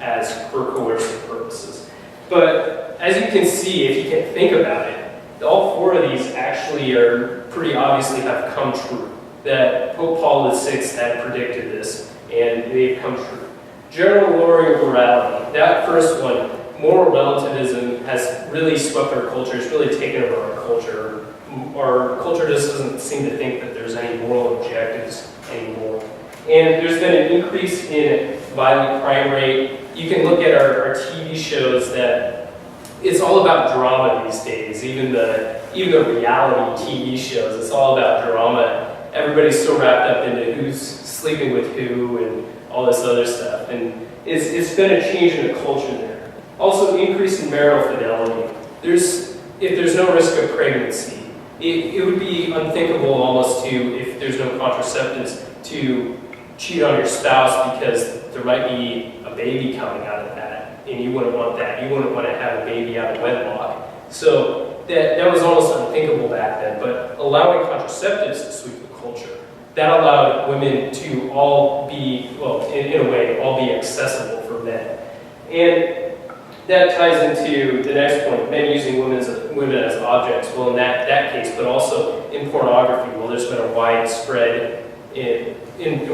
as for coercive purposes. But as you can see, if you can think about it, all four of these actually are pretty obviously have come true. That Pope Paul VI had predicted this, and they've come true. General lowering of morality, that first one, moral relativism has really swept our culture. It's really taken over our culture. Our culture just doesn't seem to think that there's any moral objectives anymore. And there's been an increase in violent crime rate. You can look at our TV shows that it's all about drama these days. Even the reality TV shows, it's all about drama. Everybody's so wrapped up into who's sleeping with who and all this other stuff. And it's been a change in the culture there. Also, increase in marital fidelity. If there's no risk of pregnancy, it would be unthinkable almost if there's no contraceptives, to cheat on your spouse because there might be a baby coming out of that, and you wouldn't want that. You wouldn't want to have a baby out of wedlock. So that was almost unthinkable back then, but allowing contraceptives to sweep the culture, that allowed women to all be, well, in a way, all be accessible for men. And that ties into the next point, men using women as objects. Well, in that case, but also in pornography, well, there's been a widespread, in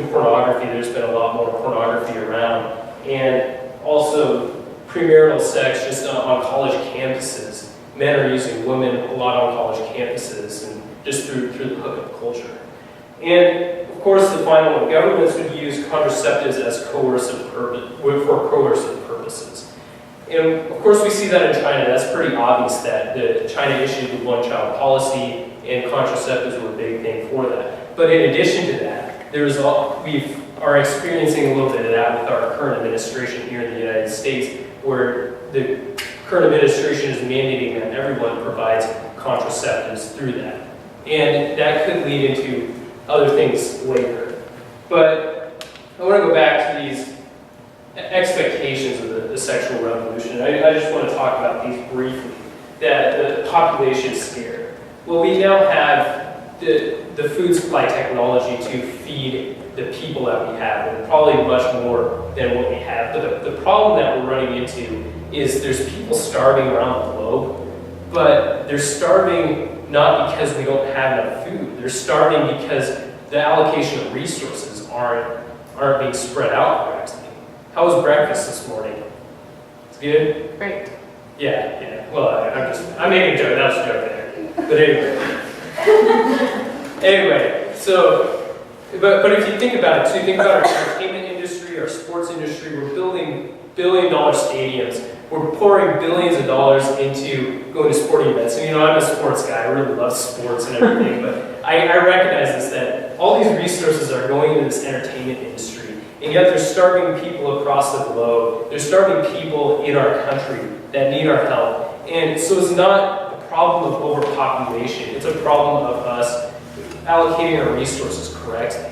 pornography, there's been a lot more pornography around. And also premarital sex just on college campuses. Men are using women a lot on college campuses and just through the hookup culture. And of course, the final one, governments would use contraceptives as for coercive purposes. And of course, we see that in China. That's pretty obvious that China issued the one-child policy, and contraceptives were a big thing for that. But in addition to that, we are experiencing a little bit of that with our current administration here in the United States, where the current administration is mandating that everyone provides contraceptives through that. And that could lead into other things later. But I want to go back to these expectations of the sexual revolution. I just want to talk about these briefly. That the population is scared. Well, we now have the food supply technology to feed the people that we have, and probably much more than what we have. But the problem that we're running into is there's people starving around the globe, but they're starving not because we don't have enough food. They're starving because the allocation of resources aren't being spread out correctly. How was breakfast this morning? It's good? Great. Yeah. Well, I'm making a joke. That was a joke there. But anyway, so, but if you think about it, so you think about our entertainment industry, our sports industry, we're building billion-dollar stadiums. We're pouring billions of dollars into going to sporting events. And I'm a sports guy. I really love sports and everything, but I recognize this, that all these resources are going into this entertainment industry, and yet they're starving people across the globe. They're starving people in our country that need our help. And so it's not a problem of overpopulation. It's a problem of us allocating our resources correctly.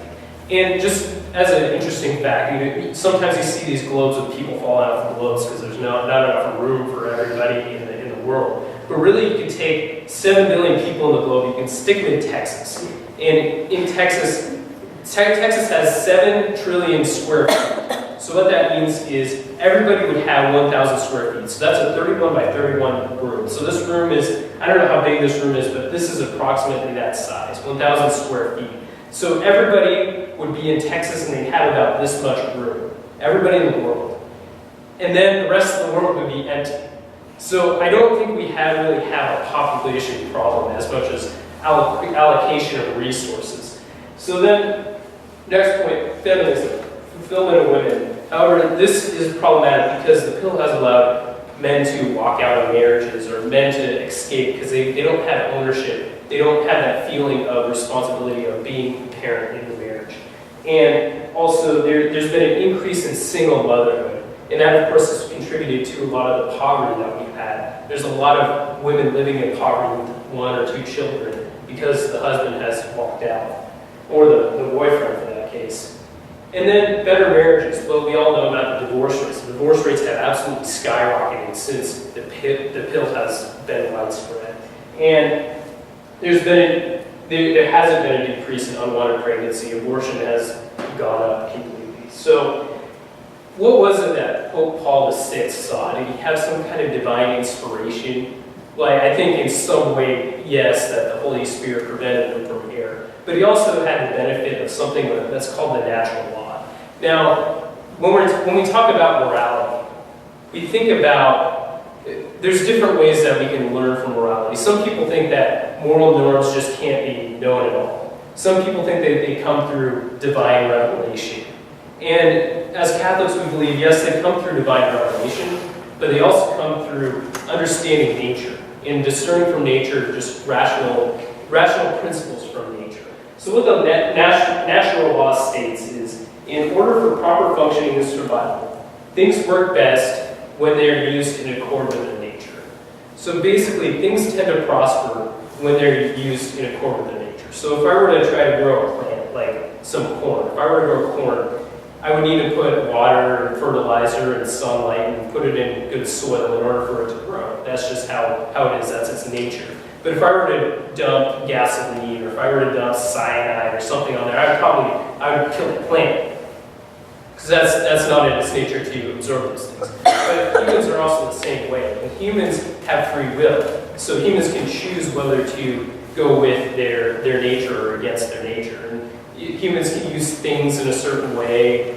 And just as an interesting fact, sometimes you see these globes of people falling off the globes because there's not enough room for everybody in the world. But really, you can take 7 billion people in the globe, you can stick them in Texas. And in Texas has 7 trillion square feet. So what that means is everybody would have 1,000 square feet. So that's a 31 by 31 room. So this room is, I don't know how big this room is, but this is approximately that size, 1,000 square feet. So everybody would be in Texas and they'd have about this much room. Everybody in the world. And then the rest of the world would be empty. So I don't think we really have a population problem as much as allocation of resources. So then, next point, feminism, fulfillment of women. However, this is problematic because the pill has allowed men to walk out of marriages or men to escape because they don't have ownership. They don't have that feeling of responsibility of being a parent in the marriage. And also, there's been an increase in single motherhood. And that, of course, has contributed to a lot of the poverty that we've had. There's a lot of women living in poverty with 1 or 2 children because the husband has walked out, or the boyfriend for that case. And then better marriages. Well, we all know about the divorce rates. The divorce rates have absolutely skyrocketed since the pill has been widespread. And there hasn't been a decrease in unwanted pregnancy. Abortion has gone up completely. So what was it that Pope Paul VI saw? Did he have some kind of divine inspiration? Well, I think in some way, yes, that the Holy Spirit prevented him from error. But he also had the benefit of something that's called the natural law. Now, when we talk about morality, we think about, there's different ways that we can learn from morality. Some people think that moral norms just can't be known at all. Some people think that they come through divine revelation. And as Catholics, we believe, yes, they come through divine revelation, but they also come through understanding nature and discerning from nature just rational principles from nature. So what the natural law states is, in order for proper functioning and survival, things work best when they are used in accord with their nature. So basically, things tend to prosper when they're used in accord with their nature. So if I were to try to grow a plant, like some corn, if I were to grow corn, I would need to put water and fertilizer and sunlight and put it in good soil in order for it to grow. That's just how it is. That's its nature. But if I were to dump gasoline, or if I were to dump cyanide or something on there, I would kill the plant. Because that's not in its nature to absorb those things. But humans are also the same way. And humans have free will. So humans can choose whether to go with their nature or against their nature. And humans can use things in a certain way,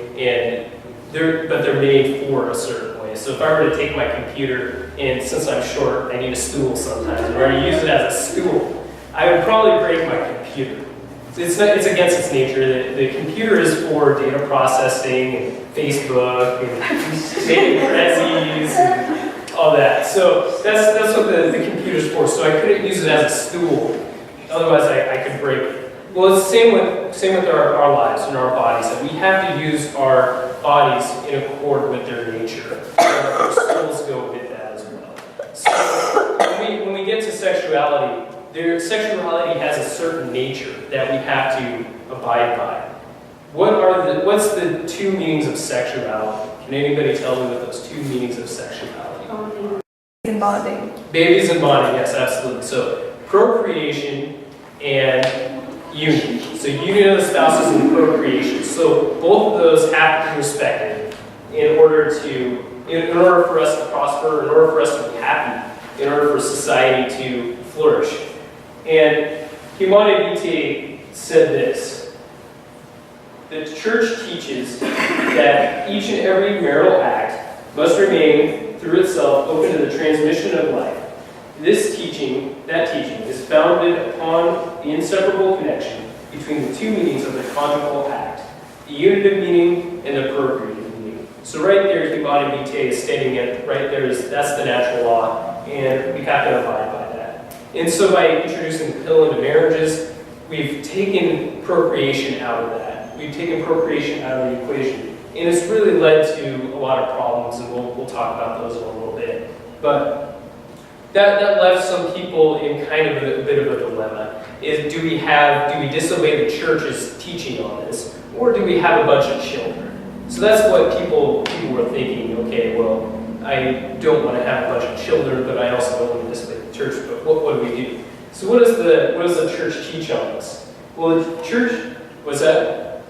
but they're made for a certain way. So if I were to take my computer, and since I'm short, I need a stool sometimes, and I were to use it as a stool, I would probably break my computer. It's against its nature. The computer is for data processing and Facebook and making prezzies and all that. So that's what the computer's for. So I couldn't use it as a stool. Otherwise, I could break it. Well, it's the same with our lives and our bodies. That we have to use our bodies in accord with their nature. Our souls go with that as well. So when we get to sexuality, sexuality has a certain nature that we have to abide by. What's the two meanings of sexuality? Can anybody tell me what those two meanings of sexuality are? Babies and bonding. Babies and bonding, yes, absolutely. So procreation and union. So union of the spouses and procreation. So both of those have to be respected in order for us to prosper, in order for us to be happy, in order for society to flourish. And Humanae Vitae said this: the church teaches that each and every marital act must remain through itself open to the transmission of life. That teaching is founded upon the inseparable connection between the two meanings of the conjugal act, the unitive meaning and the procreative meaning. So right there, Humanae Vitae is stating it right there, that's the natural law, and we have to abide by that. And so by introducing the pill into marriages, we've taken procreation out of that. We've taken procreation out of the equation. And it's really led to a lot of problems, and we'll talk about those in a little bit. But that left some people in kind of a bit of a dilemma. Do we disobey the church's teaching on this, or do we have a bunch of children? So that's what people were thinking. Okay, well, I don't want to have a bunch of children, but I also don't want to disobey the church. But what do we do? So what does the church teach on this? Well, the church, what's that?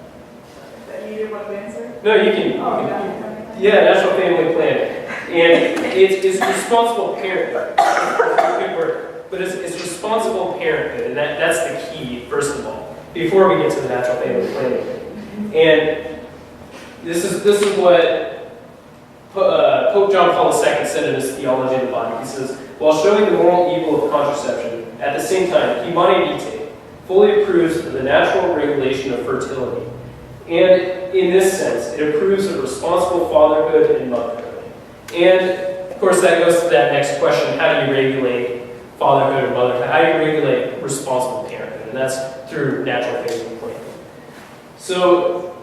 That you didn't want to answer? No, you can. Yeah, National Family Planning. And it's responsible parenthood. Good word. But it's responsible parenthood, and that's the key, first of all, before we get to the National Family Planning. And this is what Pope John Paul II said in his Theology of the Body. He says, while showing the moral evil of contraception, at the same time, Humanae Vitae fully approves of the natural regulation of fertility. And in this sense, it approves of responsible fatherhood and motherhood. And, of course, that goes to that next question: how do you regulate fatherhood and motherhood? How do you regulate responsible parenthood? And that's through natural family planning. So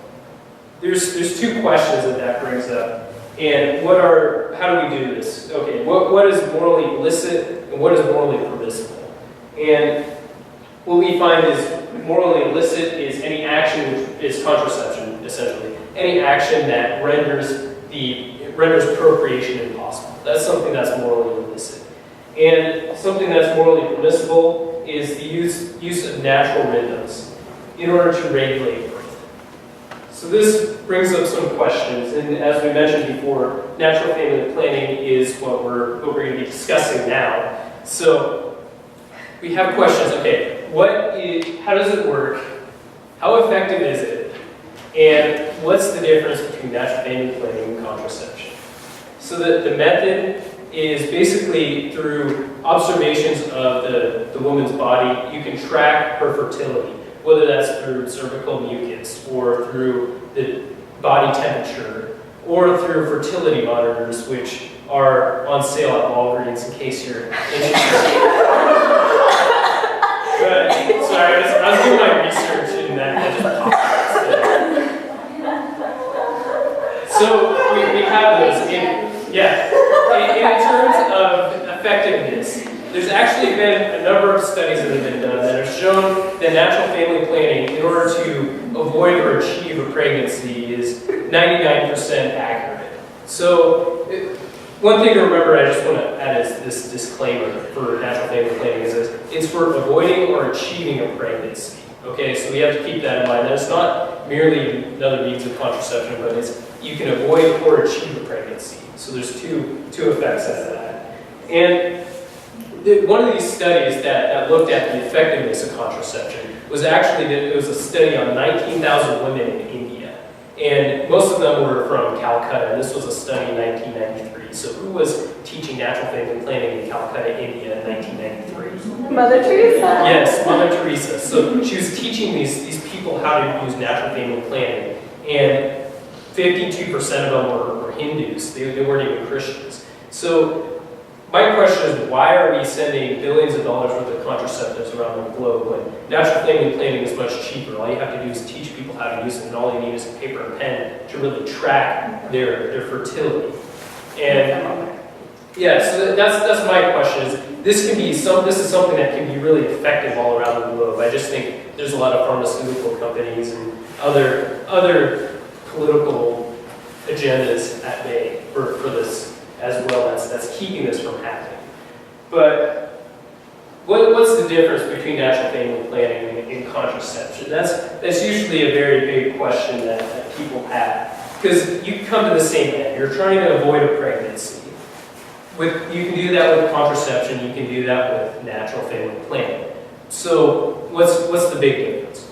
there's two questions that brings up. And how do we do this? Okay, what is morally illicit and what is morally permissible? And what we find is morally illicit is any action which is contraception, essentially. Any action that renders procreation impossible. That's something that's morally illicit. And something that's morally permissible is the use of natural rhythms in order to regulate birth. So this brings up some questions, and as we mentioned before, natural family planning is what we're going to be discussing now. So we have questions. Okay, how does it work? How effective is it? And what's the difference between natural family planning and contraception? So the method is basically through observations of the woman's body. You can track her fertility, whether that's through cervical mucus or through the body temperature or through fertility monitors, which are on sale at Walgreens in case you're interested. But, sorry, I was doing my research and that just popped up. So we have those. In terms of effectiveness, there's actually been a number of studies that have been done that have shown that natural family planning, in order to avoid or achieve a pregnancy, is 99% accurate. So one thing to remember, I just want to add is this disclaimer for natural family planning is this: it's for avoiding or achieving a pregnancy. Okay, so we have to keep that in mind. That it's not merely another means of contraception, but it's you can avoid or achieve a pregnancy. So there's two effects of that. And one of these studies that looked at the effectiveness of contraception was actually it was a study on 19,000 women in India. And most of them were from Calcutta, and this was a study in 1993. So who was teaching natural family planning in Calcutta, India in 1993? Mother Teresa? Yes, Mother Teresa. So she was teaching these people how to use natural family planning, and 52% of them were Hindus. They weren't even Christians. So my question is, why are we sending billions of dollars worth of contraceptives around the globe when natural family planning is much cheaper? All you have to do is teach people how to use it, and all you need is a paper and pen to really track their fertility. And yeah, so that's my question. This is something that can be really effective all around the globe. I just think there's a lot of pharmaceutical companies and other political agendas at bay for this as well that's keeping this from happening. But what's the difference between natural family planning and contraception? That's usually a very big question that people have, because you come to the same end. You're trying to avoid a pregnancy. You can do that with contraception. You can do that with natural family planning. So what's the big difference?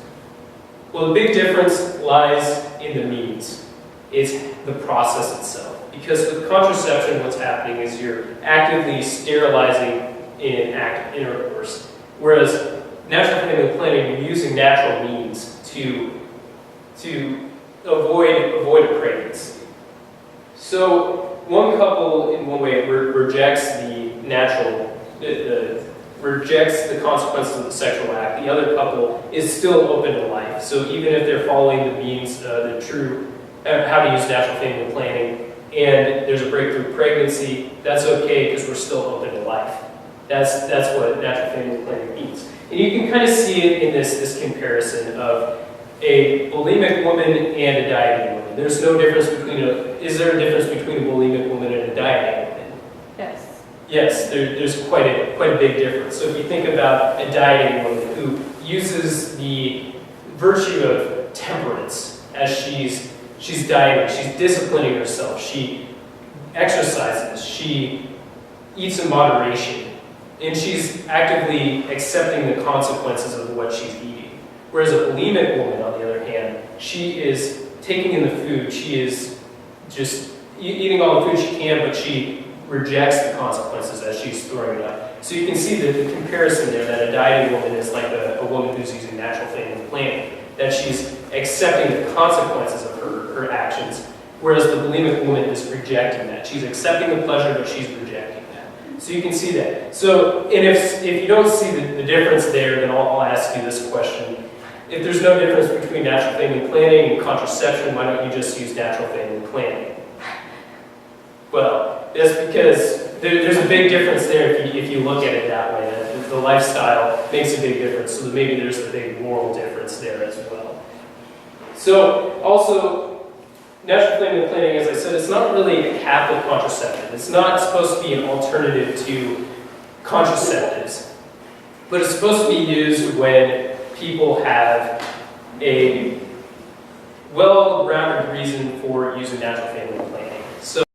Well, the big difference lies in the means. It's the process itself. Because with contraception, what's happening is you're actively sterilizing in active intercourse. Whereas natural family planning, you're using natural means to avoid a pregnancy. So one couple, in one way, rejects rejects the consequences of the sexual act. The other couple is still open to life. So even if they're following the means, the true how to use natural family planning, and there's a breakthrough pregnancy, that's okay because we're still open to life. That's what natural family planning means. And you can kind of see it in this comparison of a bulimic woman and a dieting woman. There's no difference is there a difference between a bulimic woman and a dieting woman? Yes. Yes, there's quite a big difference. So if you think about a dieting woman who uses the virtue of temperance as she's dieting, she's disciplining herself, she exercises, she eats in moderation, and she's actively accepting the consequences of what she's eating. Whereas a bulimic woman, on the other hand, she is taking in the food, she is just eating all the food she can, but she rejects the consequences as she's throwing it up. So you can see the comparison there, that a dieting woman is like a woman who's using natural family planning, that she's accepting the consequences of her actions, whereas the bulimic woman is rejecting that. She's accepting the pleasure, but she's rejecting that. So you can see that. So, and if you don't see the difference there, then I'll ask you this question. If there's no difference between natural family planning and contraception, why don't you just use natural family planning? Well, that's because there's a big difference there if you look at it that way. That the lifestyle makes a big difference, so maybe there's a big moral difference there as well. So, also, natural family planning, as I said, it's not really a Catholic contraception. It's not supposed to be an alternative to contraceptives, but it's supposed to be used when people have well-rounded reason for using natural family planning. So